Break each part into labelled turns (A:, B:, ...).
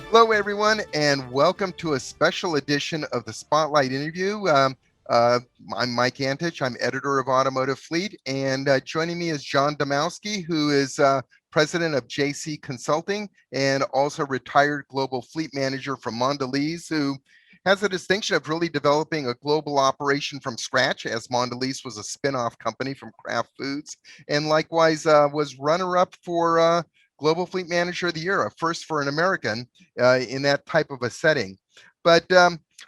A: Hello, everyone, and welcome to a special edition of the Spotlight interview. I'm Mike Antich. I'm editor of Automotive Fleet, and joining me is John Dmochowsky, who is president of JC Consulting and also retired global fleet manager from Mondelez, who has the distinction of really developing a global operation from scratch, as Mondelez was a spin-off company from Kraft Foods, and likewise was runner-up for Global Fleet Manager of the Year, a first for an American in that type of a setting. But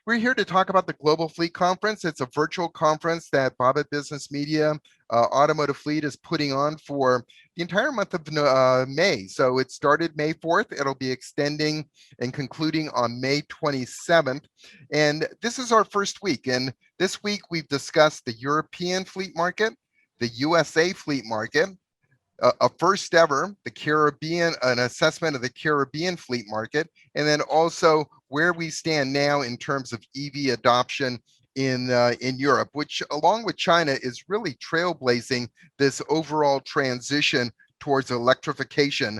A: we're here to talk about the Global Fleet Conference. It's a virtual conference that Bobbitt Business Media Automotive Fleet is putting on for the entire month of May. So it started May 4th. It'll be extending and concluding on May 27th. And this is our first week. And this week we've discussed the European fleet market, the USA fleet market, a first ever, the Caribbean, an assessment of the Caribbean fleet market, and then also where we stand now in terms of EV adoption in Europe, which along with China is really trailblazing this overall transition towards electrification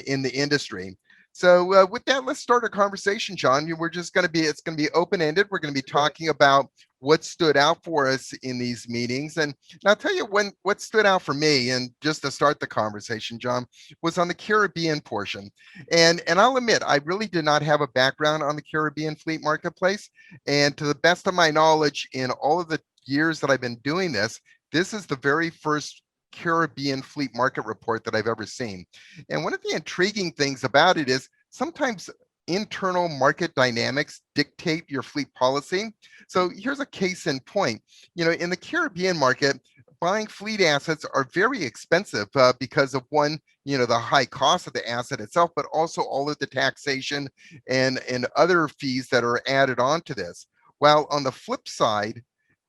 A: in the industry. So with that, let's start a conversation, John. It's going to be open-ended. We're going to be talking about what stood out for us in these meetings. And I'll tell you what stood out for me, and just to start the conversation, John, was on the Caribbean portion. And I'll admit, I really did not have a background on the Caribbean fleet marketplace. And to the best of my knowledge, in all of the years that I've been doing this, this is the very first Caribbean fleet market report that I've ever seen. And one of the intriguing things about it is sometimes internal market dynamics dictate your fleet policy. So here's a case in point. In the Caribbean market, buying fleet assets are very expensive because of one, the high cost of the asset itself, but also all of the taxation and other fees that are added on to this. While on the flip side,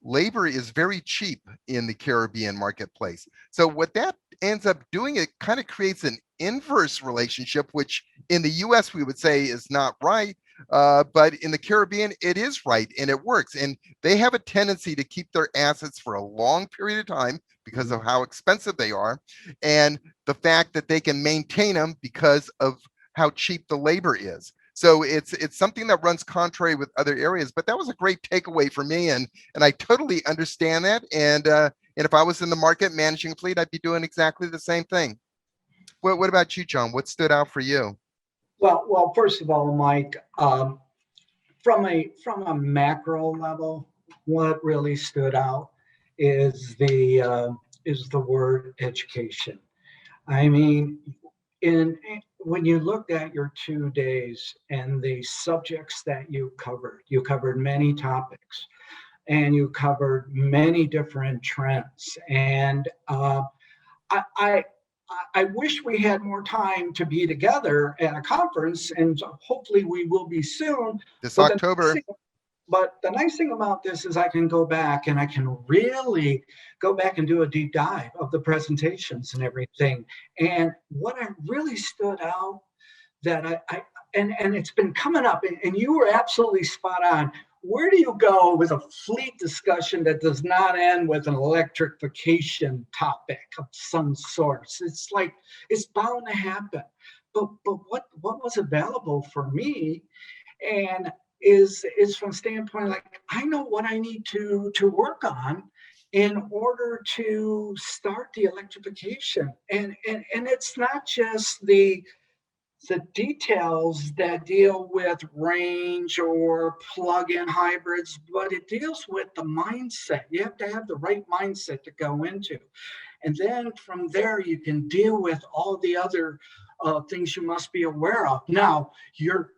A: labor is very cheap in the Caribbean marketplace. So what that ends up doing, it kind of creates an inverse relationship, which in the US we would say is not right. But in the Caribbean, it is right and it works. And they have a tendency to keep their assets for a long period of time because of how expensive they are, and the fact that they can maintain them because of how cheap the labor is. So it's something that runs contrary with other areas, but that was a great takeaway for me, and I totally understand that. And if I was in the market managing a fleet, I'd be doing exactly the same thing. What about you, John? What stood out for you?
B: Well, first of all, Mike, from a macro level, what really stood out is the word education. I mean, when you looked at your 2 days and the subjects that you covered many topics, and you covered many different trends. And I wish we had more time to be together at a conference, and hopefully we will be soon.
A: This October.
B: But the nice thing about this is I can go back and I can really go back and do a deep dive of the presentations and everything. And what I really stood out that and it's been coming up, and you were absolutely spot on. Where do you go with a fleet discussion that does not end with an electrification topic of some sort? It's like it's bound to happen. But what was available for me, and is from a standpoint like I know what I need to work on in order to start the electrification, and it's not just the details that deal with range or plug-in hybrids, but it deals with the mindset. You have to have the right mindset to go into. And then from there, you can deal with all the other things you must be aware of. Now, you're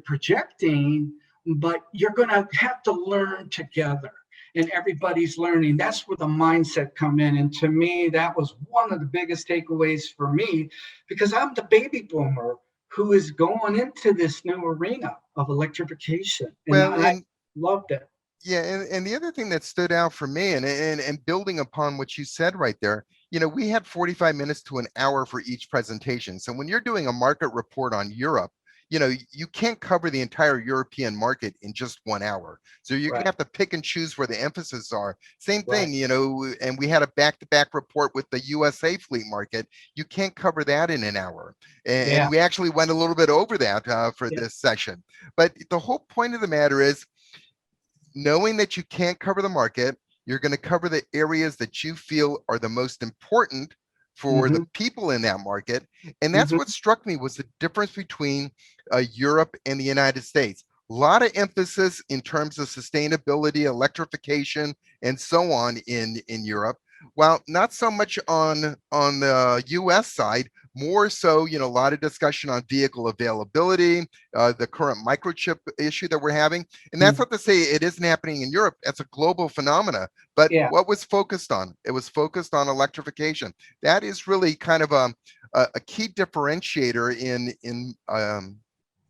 B: projecting, but you're going to have to learn together. And everybody's learning. That's where the mindset come in. And to me, that was one of the biggest takeaways for me, because I'm the baby boomer who is going into this new arena of electrification. And I loved it.
A: Yeah, and the other thing that stood out for me, and building upon what you said right there, we had 45 minutes to an hour for each presentation. So when you're doing a market report on Europe, you can't cover the entire European market in just 1 hour. So you're going to
B: Right.
A: have to pick and choose where the emphasis are. Same
B: Right.
A: thing, and we had a back-to-back report with the USA fleet market. You can't cover that in an hour. And
B: Yeah.
A: we actually went a little bit over that for
B: Yeah.
A: this session. But the whole point of the matter is knowing that you can't cover the market, you're going to cover the areas that you feel are the most important for the
B: Mm-hmm.
A: people in that market. And that's
B: Mm-hmm.
A: what struck me was the difference between Europe and the United States. A lot of emphasis in terms of sustainability, electrification, and so on in Europe. While not so much on the U.S. side, more so, a lot of discussion on vehicle availability, the current microchip issue that we're having. And that's
B: Mm-hmm.
A: not to say it isn't happening in Europe. That's a global phenomena. But
B: Yeah.
A: what was focused on? It was focused on electrification. That is really kind of a key differentiator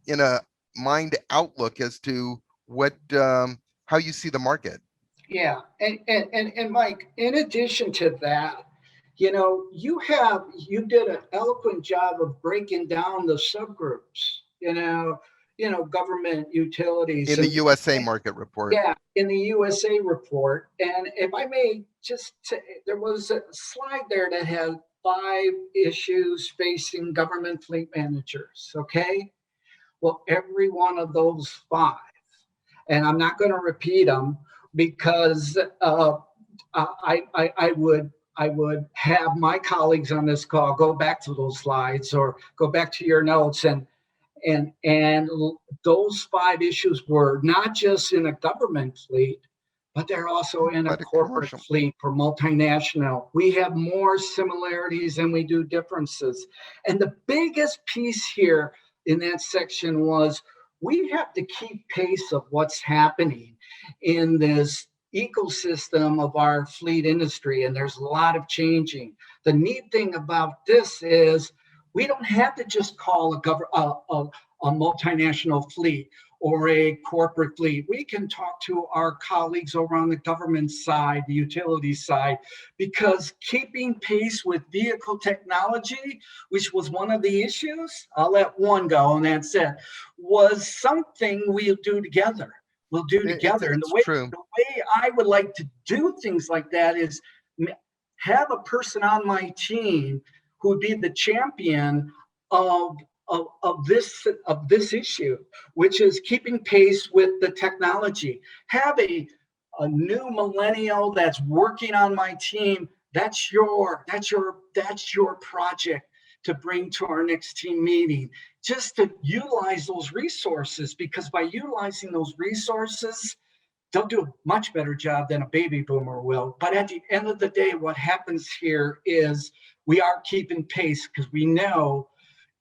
A: in a mind outlook as to what how you see the market.
B: Yeah. And Mike, in addition to that, you did an eloquent job of breaking down the subgroups, government utilities
A: In the
B: and
A: USA market report.
B: yeah, in the USA report. And if I may just say, there was a slide there that had 5 issues facing government fleet managers. Okay. Well, every one of those 5, and I'm not going to repeat them because I would have my colleagues on this call go back to those slides or go back to your notes, and those 5 issues were not just in a government fleet, but they're also in a
A: But a
B: corporate
A: commercial.
B: fleet for multinational. We have more similarities than we do differences. And the biggest piece here in that section was we have to keep pace of what's happening in this ecosystem of our fleet industry. And there's a lot of changing. The neat thing about this is we don't have to just call a multinational fleet or a corporate fleet. We can talk to our colleagues over on the government side, the utility side, because keeping pace with vehicle technology, which was one of the issues, I'll let one go and that's it, was something we'll do together. We'll do together. And the
A: It's
B: way
A: true.
B: the way I would like to do things like that is have a person on my team who would be the champion of of this issue, which is keeping pace with the technology. Have a new millennial that's working on my team. That's your project to bring to our next team meeting. Just to utilize those resources, because by utilizing those resources, they'll do a much better job than a baby boomer will. But at the end of the day, what happens here is we are keeping pace because we know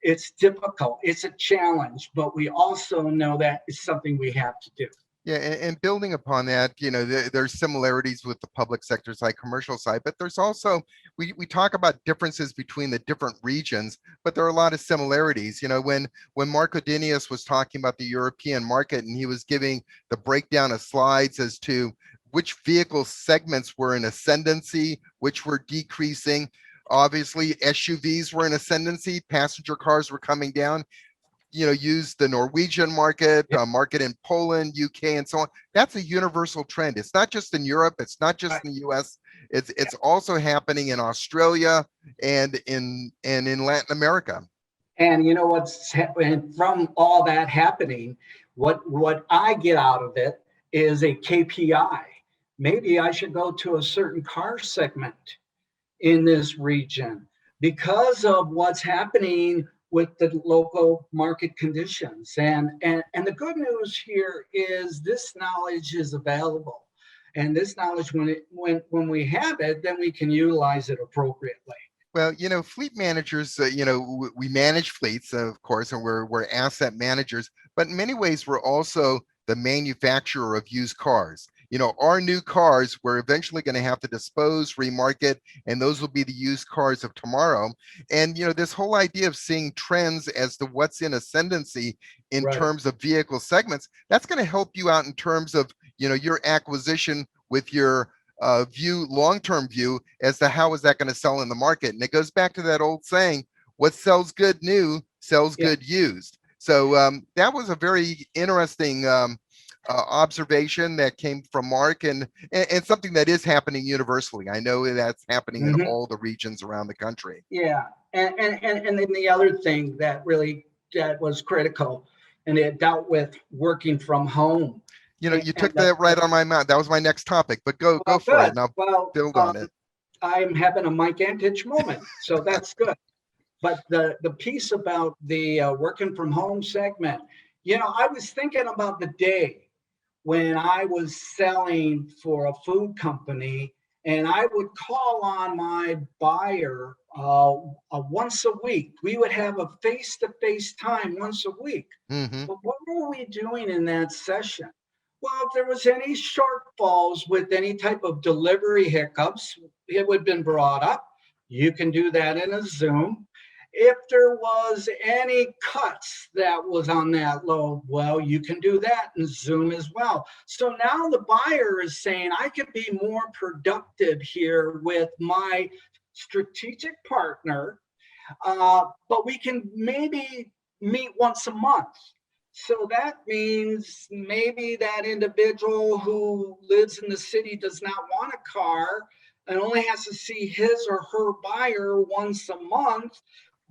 B: it's difficult, it's a challenge, but we also know that it's something we have to do.
A: Yeah, and building upon that, there's similarities with the public sector side, commercial side, but there's also we talk about differences between the different regions, but there are a lot of similarities. When Marco Dinius was talking about the European market and he was giving the breakdown of slides as to which vehicle segments were in ascendancy, which were decreasing. Obviously, SUVs were in ascendancy, passenger cars were coming down. Use the Norwegian market,
B: Yeah,
A: market in Poland, UK, and so on. That's a universal trend. It's not just in Europe. It's not just
B: right.
A: in the US. It's also happening in Australia and in Latin America.
B: And you know what's and from all that happening, what I get out of it is a KPI. Maybe I should go to a certain car segment in this region because of what's happening with the local market conditions. And the good news here is this knowledge is available. And this knowledge, when we have it, then we can utilize it appropriately.
A: Well, fleet managers, we manage fleets, of course, and we're asset managers, but in many ways, we're also the manufacturer of used cars. Our new cars, we're eventually going to have to dispose, remarket, and those will be the used cars of tomorrow. And, this whole idea of seeing trends as to what's in ascendancy in
B: Right.
A: terms of vehicle segments, that's going to help you out in terms of, your acquisition with your long-term view as to how is that going to sell in the market. And it goes back to that old saying, what sells good new sells
B: Yeah.
A: good used. So that was a very interesting observation that came from Mark, and something that is happening universally. I know that's happening in
B: Mhm.
A: all the regions around the country.
B: Yeah, and then the other thing that really that was critical, and it dealt with working from home,
A: You know,
B: and
A: you took that right on my mouth. That was my next topic, but go
B: well,
A: for it,
B: good.
A: and I'll
B: Well,
A: build on it.
B: I'm having a Mike Antich moment, so that's good. But the piece about the working from home segment, I was thinking about the day when I was selling for a food company, and I would call on my buyer once a week. We would have a face-to-face time once a week.
A: Hmm.
B: But what were we doing in that session? Well, if there was any shortfalls with any type of delivery hiccups, it would have been brought up. You can do that in a Zoom. If there was any cuts that was on that load, well, you can do that in Zoom as well. So now the buyer is saying, I could be more productive here with my strategic partner, but we can maybe meet once a month. So that means maybe that individual who lives in the city does not want a car and only has to see his or her buyer once a month,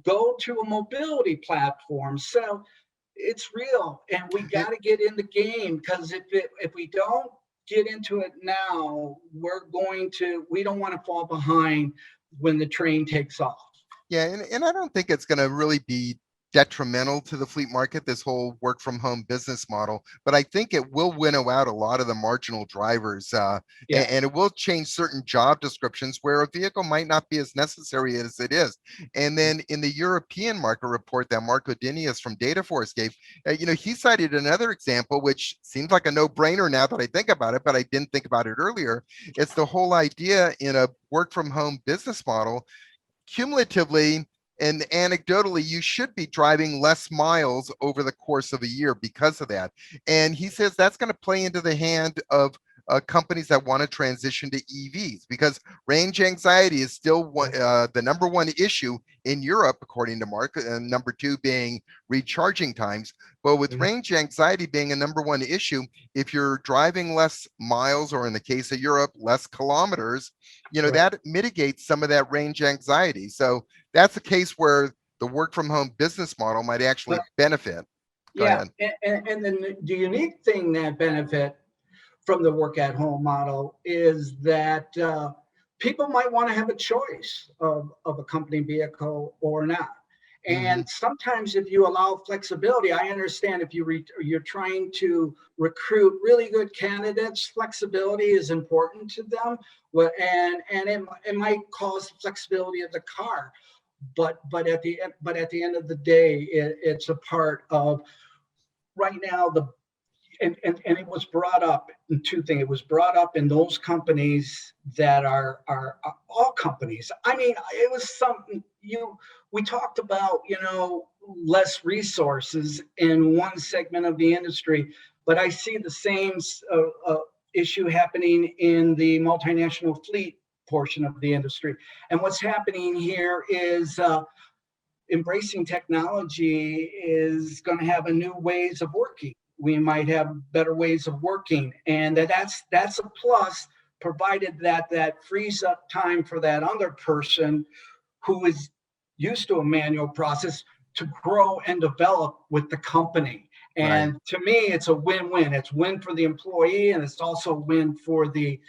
B: go to a mobility platform. So it's real, and we got to get in the game, because if we don't get into it now, we don't want to fall behind when the train takes off.
A: Yeah, and I don't think it's going to really be detrimental to the fleet market, this whole work from home business model, but I think it will winnow out a lot of the marginal drivers,
B: Yeah.
A: and it will change certain job descriptions where a vehicle might not be as necessary as it is. And then in the European market report that Marco Dinius from Dataforce gave, he cited another example, which seems like a no-brainer now that I think about it, but I didn't think about it earlier. It's the whole idea in a work from home business model cumulatively and anecdotally, you should be driving less miles over the course of a year because of that. And he says that's going to play into the hand of companies that want to transition to EVs because range anxiety is still the number one issue in Europe, according to Mark, and number two being recharging times. But with range anxiety being a number one issue, if you're driving less miles, or in the case of Europe, less kilometers,
B: Right.
A: that mitigates some of that range anxiety. So that's a case where the work from home business model might actually
B: Well,
A: benefit. Go
B: yeah,
A: ahead.
B: and the unique thing that benefit from the work at home model is that people might want to have a choice of a company vehicle or not.
A: Mm-hmm.
B: And sometimes if you allow flexibility, I understand if you're trying to recruit really good candidates, flexibility is important to them. And it might cause flexibility of the car, but at the end of the day, it's a part of right now the and it was brought up in two things. It was brought up in those companies that are all companies. I mean, it was something we talked about, less resources in one segment of the industry, but I see the same issue happening in the multinational fleet portion of the industry. And what's happening here is embracing technology is going to have a new ways of working. We might have better ways of working, and that's a plus, provided that frees up time for that other person who is used to a manual process to grow and develop with the company.
A: Right.
B: And to me, it's a win-win. It's win for the employee, and it's also win for the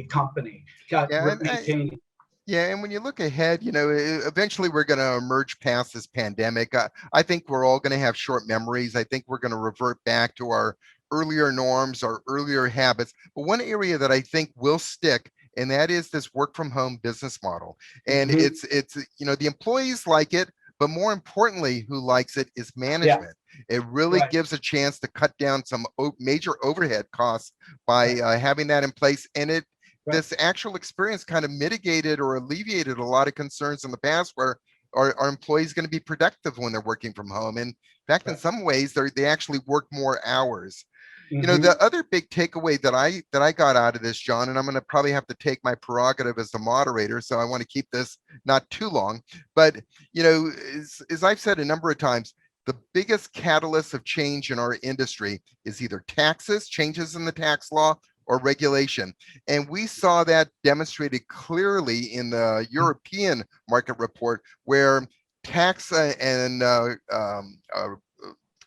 B: company.
A: Yeah.
B: Maintaining.
A: Yeah, and when you look ahead, eventually we're going to emerge past this pandemic. I think we're all going to have short memories. I think we're going to revert back to our earlier norms, our earlier habits. But one area that I think will stick, and that is this work from home business model. And
B: Mhm.
A: the employees like it, but more importantly, who likes it is
B: Yeah.
A: management. It really
B: Right.
A: gives a chance to cut down some major overhead costs by
B: Right.
A: having that in place. And
B: Right.
A: this actual experience kind of mitigated or alleviated a lot of concerns in the past where our employees going to be productive when they're working from home. In fact, in
B: Right.
A: some ways, they actually work more hours.
B: Hmm.
A: The other big takeaway that I got out of this, John, and I'm going to probably have to take my prerogative as the moderator, so I want to keep this not too long. But as I've said a number of times, the biggest catalyst of change in our industry is either taxes, changes in the tax law, or regulation. And we saw that demonstrated clearly in the European market report, where tax and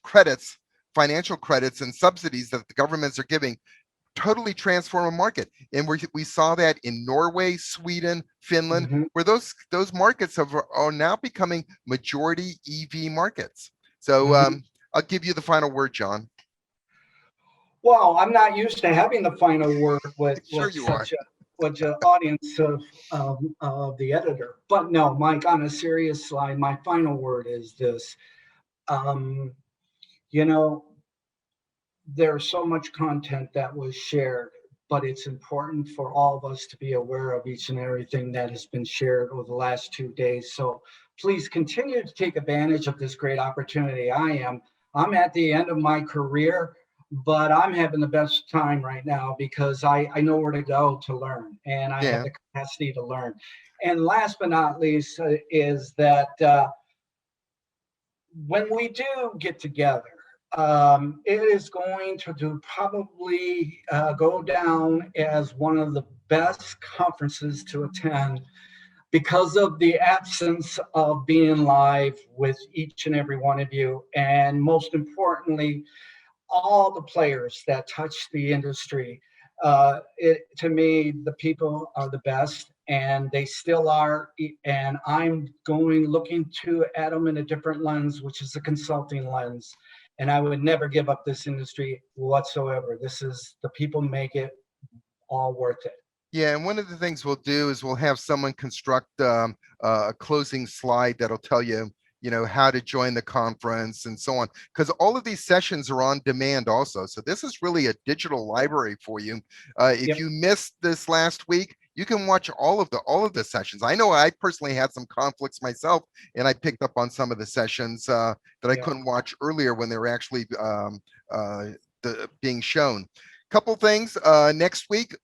A: credits, financial credits and subsidies that the governments are giving totally transform a market. And we saw that in Norway, Sweden, Finland,
B: Hmm.
A: where those markets are now becoming majority EV markets. So
B: Hmm.
A: I'll give you the final word, John.
B: Well, I'm not used to having the final word
A: Sure
B: with
A: you are.
B: such an audience of the editor. But no, Mike, on a serious side, my final word is this. Um, you know, there's so much content that was shared, but it's important for all of us to be aware of each and everything that has been shared over the last 2 days. So please continue to take advantage of this great opportunity. I'm at the end of my career, but I'm having the best time right now because I know where to go to learn and I have
A: Yeah.
B: the capacity to learn. And last but not least is that when we do get together, it is going to probably go down as one of the best conferences to attend because of the absence of being live with each and every one of you. And most importantly, all the players that touch the industry. To me, the people are the best, and they still are. And I'm going looking to at them in a different lens, which is a consulting lens. And I would never give up this industry whatsoever. This is the people make it all worth it.
A: Yeah, and one of the things we'll do is we'll have someone construct a closing slide that'll tell you, how to join the conference and so on. Because all of these sessions are on demand also. So this is really a digital library for you. If
B: Yep.
A: you missed this last week, you can watch all of the sessions. I know I personally had some conflicts myself, and I picked up on some of the sessions that I
B: Yeah.
A: couldn't watch earlier when they were actually being shown. Couple things next week.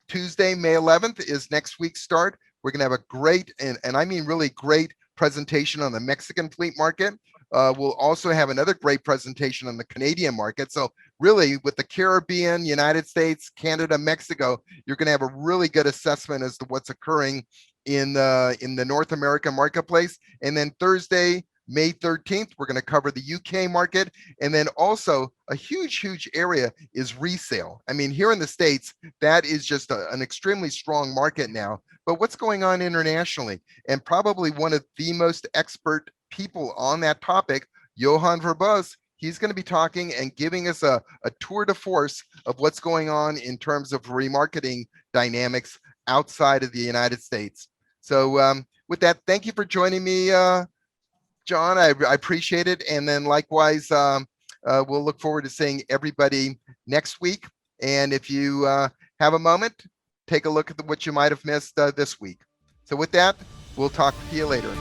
A: Tuesday, May 11th is next week's start. We're going to have a great, and I mean really great presentation on the Mexican fleet market. We'll also have another great presentation on the Canadian market. So really with the Caribbean, United States, Canada, Mexico, you're going to have a really good assessment as to what's occurring in the North American marketplace. And then Thursday, May 13th, we're going to cover the UK market. And then also a huge area is resale. I mean, here in the States, that is just an extremely strong market now. But what's going on internationally? And probably one of the most expert people on that topic, Johan Verbuz, he's going to be talking and giving us a tour de force of what's going on in terms of remarketing dynamics outside of the United States. So with that, thank you for joining me, John. I appreciate it. And then likewise, we'll look forward to seeing everybody next week. And if you have a moment, take a look at what you might have missed this week. So with that, we'll talk to you later.